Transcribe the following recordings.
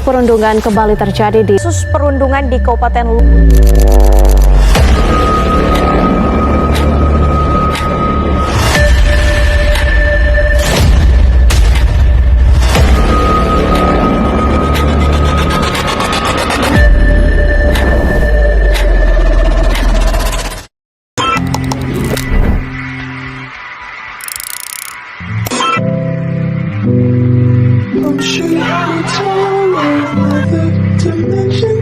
perundungan kembali terjadi di kasus perundungan di Kabupaten I'm sure you're tall in another dimension.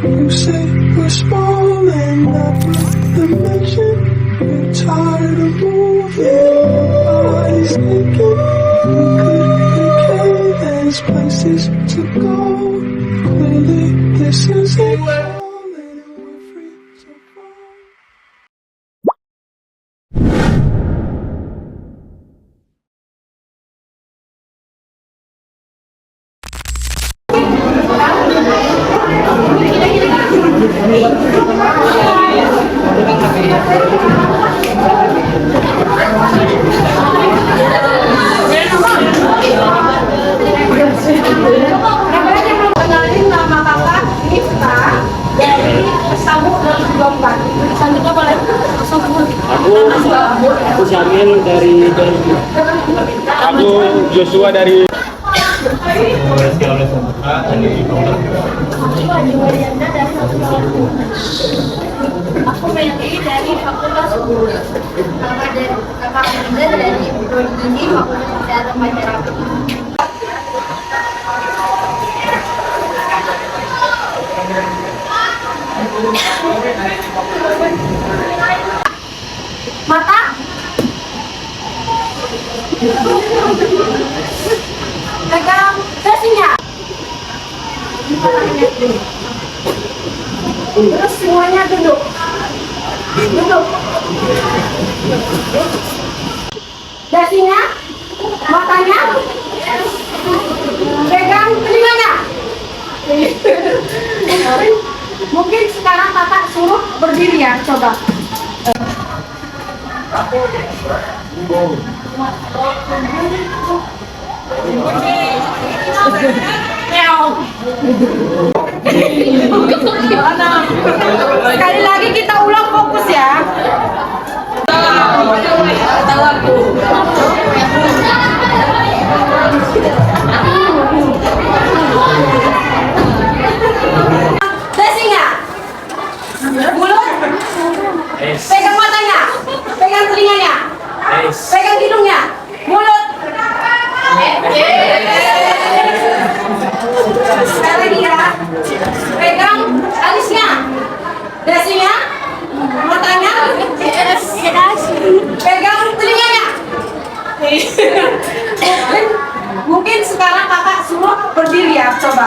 You say we're small and not dimension. You're tired of moving, your body's thinking. We could decay, there's places to go. Clearly, this is it. Falling and we're free to fall. Kenalin nama kakak Nifta dari Sambu 2024. Selanjutnya boleh Aku Syamil dari Bali. Aku Joshua dari Aku Meli dari Fakultas Hukum. Kakak Linda dari Prodi Fakultas Kesehatan Masyarakat. Mata. Pegang dasinya. Terus semuanya duduk. Duduk. Dasinya, matanya, pegang telinganya. Mungkin sekarang kakak suruh berdiri ya, coba. Sekali lagi kita ulang, fokus ya. Dasinya, mulut, pegang matanya, pegang telinganya, pegang hidungnya, mulut. Sekali lagi ya, pegang alisnya, dasinya, matanya, pegang telinganya. Mungkin sekarang kakak suruh berdiri ya, coba.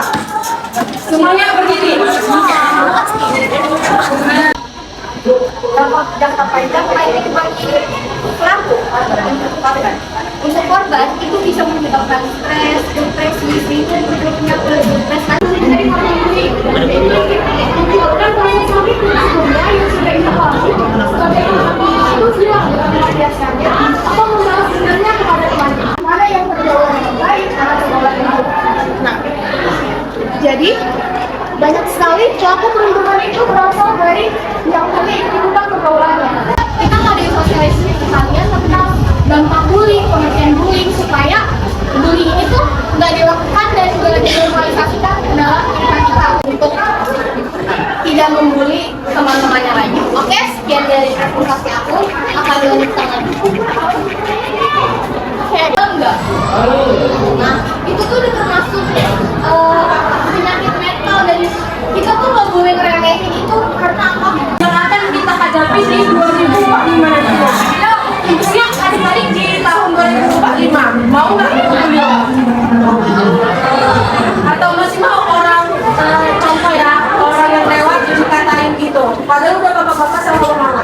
Semuanya berdiri. Jangka panjang ini bagi pelaku atau korban. Untuk korban itu bisa menyebabkan stres, depresi, sehingga hidupnya berdepresi. Dari korban ini, korban proses suami sebelumnya yang sudah evaluasi sebagai itu sudah melampiaskannya atau membalas dendamnya kepada temannya. Mana yang terjauh yang baik, mana pergaulan yang buruk. Nah, jadi banyak sekali pelaku perundungan itu berasal dari yang hanya ikut-ikutan pergaulannya. Kita nggak disosialisasi ke kalian tentang dampak bullying, pengertian bullying, supaya bullying itu nggak dilakukan dan juga dinormalisasikan ke dalam kehidupan kita untuk tidak membuli teman-temannya lagi. Oke, sekian dari presentasi aku. Akan dilanjutkan lagi. Enggak. Nah, itu tuh udah termasuk penyakit mental dan kita tuh nggak boleh ngeremehin itu karena apa? Yang akan kita hadapi di 2045 nanti. Intinya adik-adik di tahun 2045 mau nggak ikut beliau? Atau masih mau orang contoh ya, orang yang lewat dikatain gitu. Padahal udah bapak-bapak sama mama.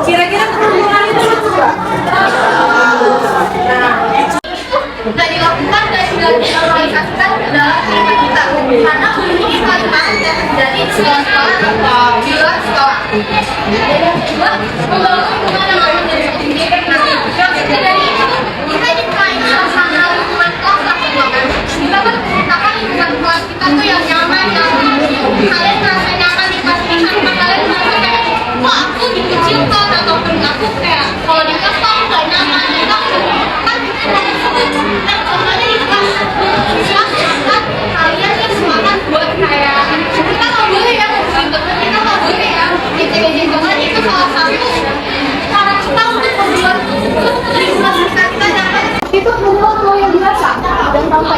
Kira-kira perundungan itu lucu nggak? Nah, dilakukan dan sudah dinormalisasikan dalam kehidupan kita karena ini sangat banget terjadi di sekolah-sekolah di luar sekolah. Dan yang kedua, membangun hubungan yang lebih dari nah, yang dari itu kita dipakai suasana lingkungan kelas atau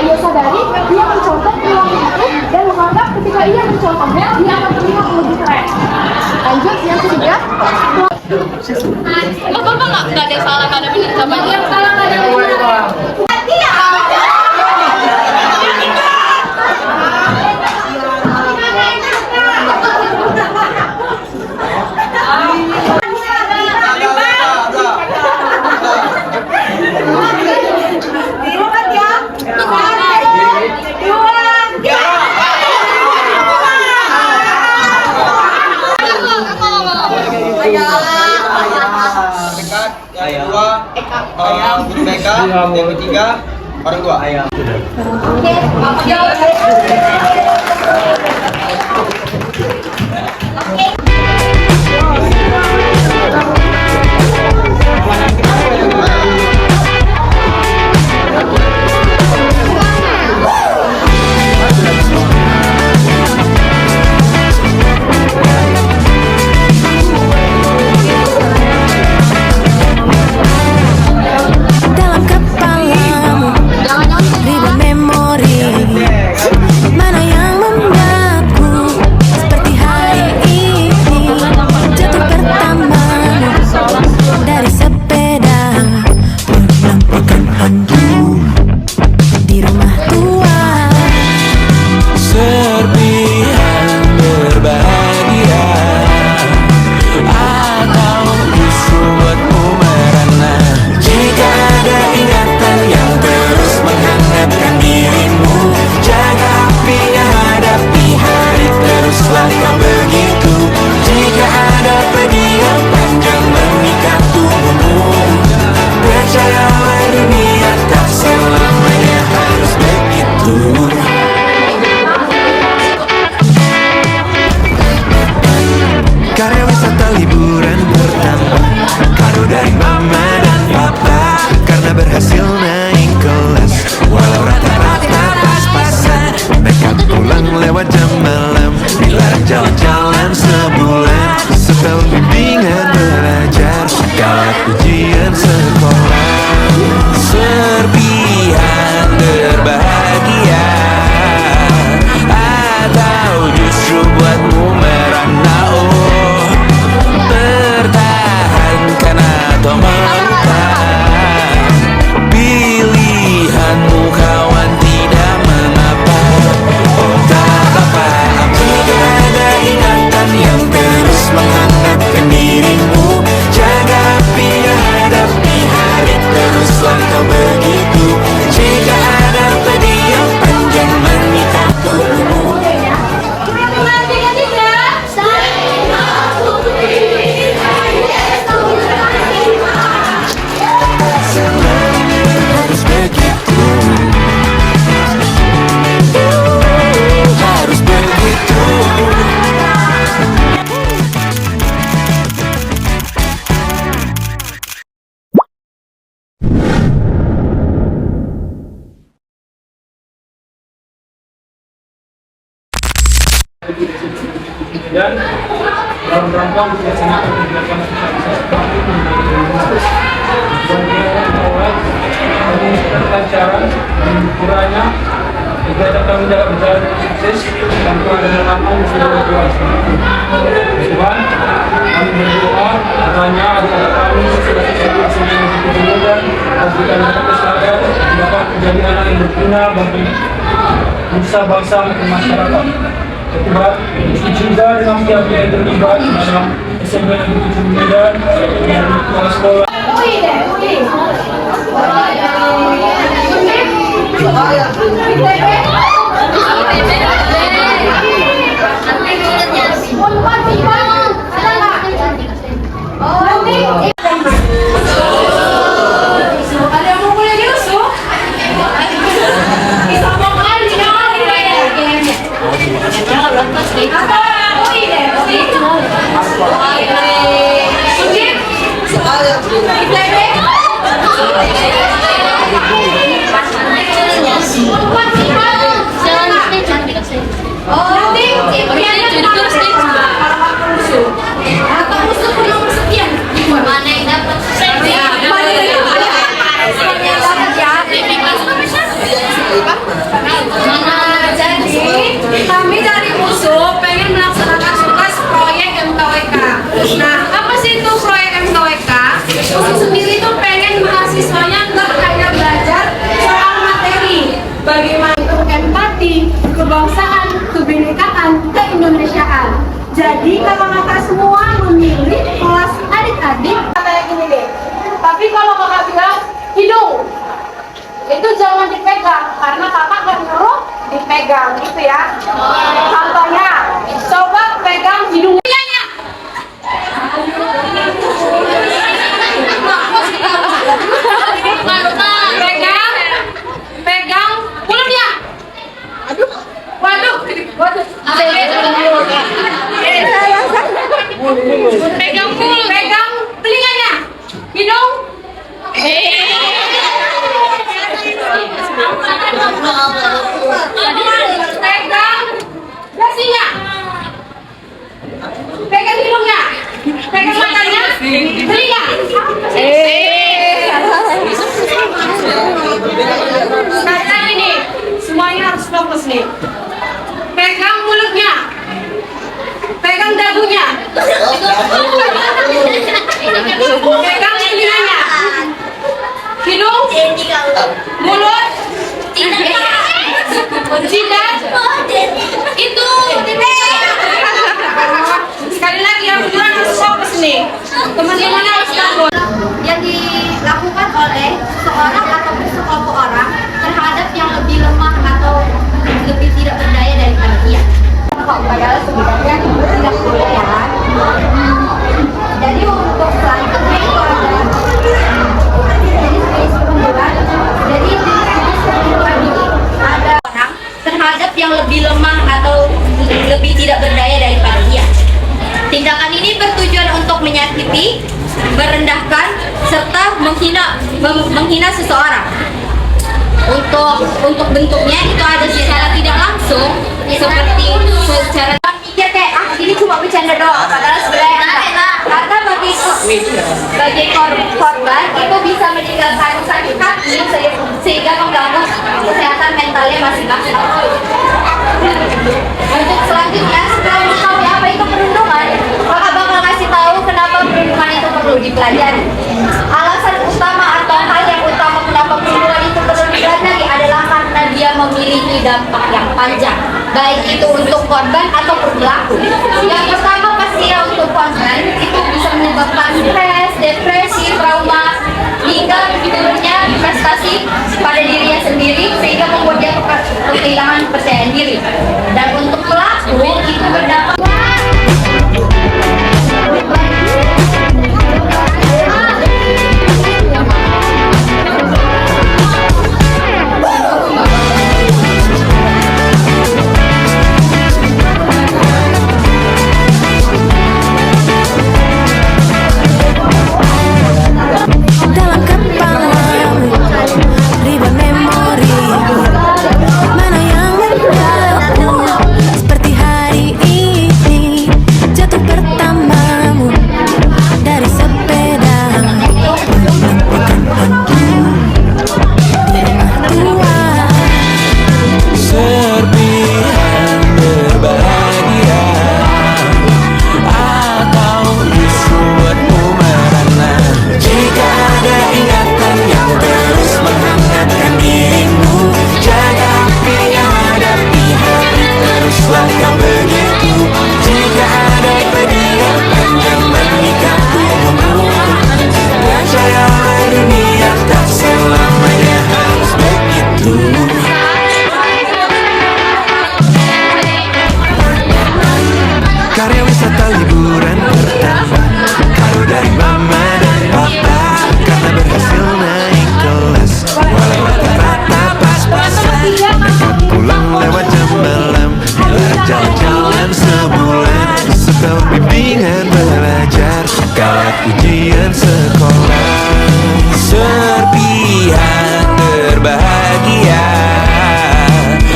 ia sadari, dia mencontoh perilaku itu dan menganggap ketika ia mencontohnya, dia akan terlihat lebih keren. Lanjut, yang ketiga. Nggak apa-apa, nggak ada salah, nggak ada benar, sama aja. Yang salah nggak ada benar. Yang kedua guru BK, yang ketiga orang tua. Dalam kepalamu ribuan memori, mana yang membuatku seperti hari ini. Jatuh pertamamu dari sepeda, menampakkan hantu di rumah tua. Serpihan berbahagia atau justru buatmu merana. Jika ada ingatan yang terus menghangatkan dirimu, jaga apinya, hadapi hari, teruslah kau begitu. Jika ada pedih yang panjang mengikat tubuhmu, percayalah dunia tak selamanya harus begitu. Karya wisata liburan pertama, kado dari mama dan papa, karena berhasil naik kelas walau rata-rata pas-pasan. Nekat pulang lewat jam malam, dilarang jalan-jalan sebulan. Setahun bimbingan belajar, gawat ujian sekolah. Serpihan berbahagia atau justru buatmu merana. Oh, pertahankan atau melawan, pilihanmu kawan, tidak mengapa. Oh, tak apa jika ada ingatan yang terus menghangatkan dirimu, jaga apinya, hadapi hari, teruslah kau begitu. Jika ada pedih yang panjang mengikat tubuhmu, harus begitu, harus begitu. Dan dalam rangka melaksanakan kegiatan sosialisasi mulai menginginkan kelancaran dan kurangnya kegiatan kami dapat berjalan dengan sukses tanpa ada amal yang sudah dewasa. Tuhan, kami berdoa kiranya agar kami sudah sesuai dengan dan berikan kesadaran dapat menjadi anak yang berguna bagi bangsa maupun masyarakat. Akibat juga dengan tiap yang terlibat dalam SMP Negeri 7 Medan dan kepala sekolah. Mana yang dapat? Tapi kalau kakak bilang hidung, itu jangan dipegang karena kakak gak nyuruh dipegang gitu ya. Contohnya, coba pegang hidungnya. Pegang mulutnya. Waduh. Pegang mulut, pegang telinganya, hidung. Pegang dasinya, pegang hidungnya, pegang matanya, telinga. Sekarang ini semuanya harus fokus nih. Pegang mulutnya, pegang dagunya, pegang telinganya, hidung, mulut, jidat, itu. Sekali lagi yang kedua harus fokus nih. Teman-teman harus tahu yang dilakukan oleh seorang ataupun sekelompok orang terhadap yang lebih lemah atau lebih tidak berdaya daripada dia. Padahal sebenarnya itu tidak boleh ya. Jadi untuk selanjutnya itu ada jenis perempuan. Jadi jenis perempuan ini ada orang terhadap yang lebih lemah atau lebih tidak berdaya daripada dia. Tindakan ini bertujuan untuk menyakiti, merendahkan, serta menghina seseorang. Untuk bentuknya itu ada secara tidak langsung, seperti secara mikir kayak ini cuma bercanda doang, padahal sebenarnya enggak. Karena bagi korban itu bisa meninggalkan sakit hati sehingga mengganggu kesehatan mentalnya masing-masing. Untuk selanjutnya, setelah mengetahui apa itu perundungan, kakak bakal kasih tahu kenapa perundungan itu perlu dipelajari. Alasan utama atau hal yang utama kenapa perundungan itu perlu dipelajari adalah karena dia memiliki dampak yang panjang, baik itu untuk korban atau pelaku. Yang pertama pasti ya untuk korban itu bisa menyebabkan stres, depresi, trauma, hingga menurunnya prestasi pada dirinya sendiri sehingga membuat dia kehilangan kepercayaan diri. Dan untuk pelaku itu berdampak dalam kepalamu ribuan memori. Mana yang membuatku seperti hari ini, jatuh pertamamu dari sepeda, menemukan aku di rumah tua. Serpihan berbahagia atau justru buatmu merana. Jika ada ingatan yang terus menghangatkan dirimu, jaga api yang hadapi hari, teruslah kau begitu. Jika ada peninggalan yang mengikat tubuhmu, percayalah dunia tak selamanya harus begitu. Karya wisata liburan bertambah, kado dari mama dan papa karena berhasil naik kelas. Walau rata-rata pas-pasan, mereka pulang lewat jam malam, dilarang jalan-jalan sebulan. Setahun bimbingan belajar, kawat ujian sekolah. Serpihan berbahagia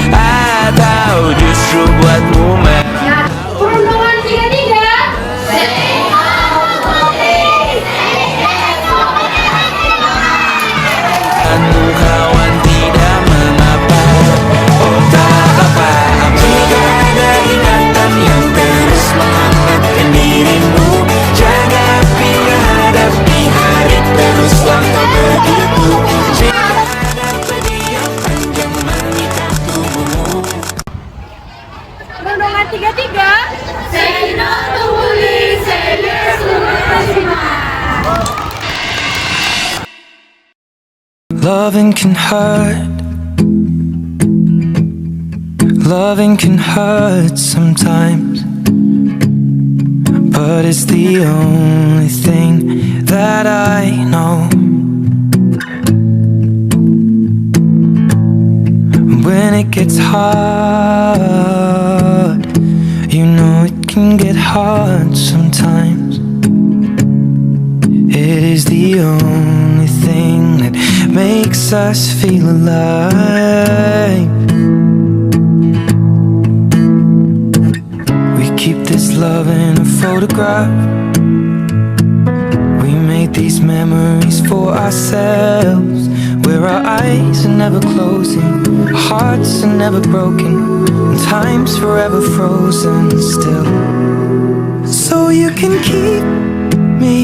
atau justru buatmu perundungan 33. kawan tidak mengapa, oh tak apa. Jika ada ingatan yang terus menghangatkan dirimu, jaga api hadapi Loving can hurt. Loving can hurt sometimes, but it's the only thing that I know. When it gets hard, you know it can get hard sometimes. It is the only thing that makes us feel alive. We keep this love in a photograph. We made these memories for ourselves, where our eyes are never closing, our hearts are never broken, and time's forever frozen still. So you can keep me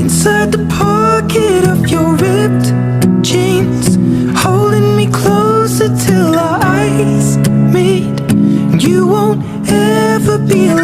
inside the pocket of your ripped jeans, holding me closer till our eyes meet. And you won't ever be alone.